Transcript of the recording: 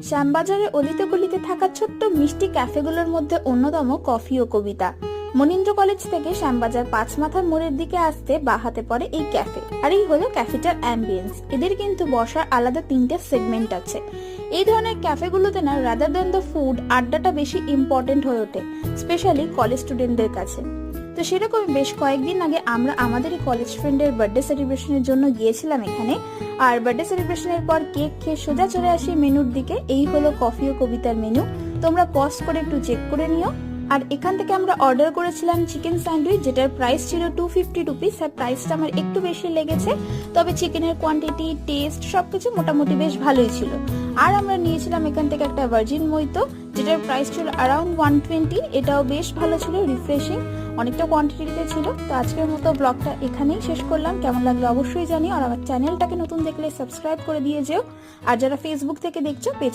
শ্যামবাজারে অলিতে গলিতে থাকা ছোট্ট মিষ্টি ক্যাফেগুলোর মধ্যে অন্যতম কফি ও কবিতা। মনীন্দ্র কলেজ থেকে শ্যামবাজার ৫ মাথার মোড়ের দিকে আসতে বাহাতে পড়ে এই ক্যাফে, আর এই হলো ক্যাফেটার অ্যাম্বিয়েন্স। এদের কিন্তু বসার আলাদা ৩টে সেগমেন্ট আছে। এই ধরনের ক্যাফেগুলোতে না রাদার দেন দ্য ফুড, আড্ডাটা বেশি ইম্পর্টেন্ট হয়ে ওঠে, স্পেশালি কলেজ স্টুডেন্টদের কাছে। তো সেরকম বেশ কয়েকদিন আগে আমরা আমাদের কলেজ ফ্রেন্ডের বার্থডে সেলিব্রেশনের জন্য গিয়েছিলাম এখানে। আর বার্থডে সেলিব্রেশনের পর কেক খেয়ে সোজা চলে আসি মেনুর দিকে। এই হলো কফি ও কবিতার মেনু, তোমরা পজ করে একটু চেক করে নিও। আর এখান থেকে আমরা অর্ডার করেছিলাম চিকেন স্যান্ডউইচ, যেটার প্রাইস ছিল 250 রুপিস। আর প্রাইসটা আমার একটু বেশি লেগেছে, তবে চিকেনের কোয়ান্টিটি, টেস্ট সবকিছু মোটামুটি বেশ ভালোই ছিল। আর আমরা নিয়েছিলাম এখান থেকে একটা ভার্জিন মইতো, যেটার প্রাইস ছিল অ্যারাউন্ড 120। এটাও বেশ ভালো ছিল, রিফ্রেশিং, অনেকটা কোয়ান্টিটিতে ছিল। তো আজকের মতো ব্লগটা এখানেই শেষ করলাম। কেমন লাগলো অবশ্যই জানিও, আর আমার চ্যানেলটাকে নতুন দেখলে সাবস্ক্রাইব করে দিয়ে যেও। আর যারা ফেসবুক থেকে দেখছো, পেজ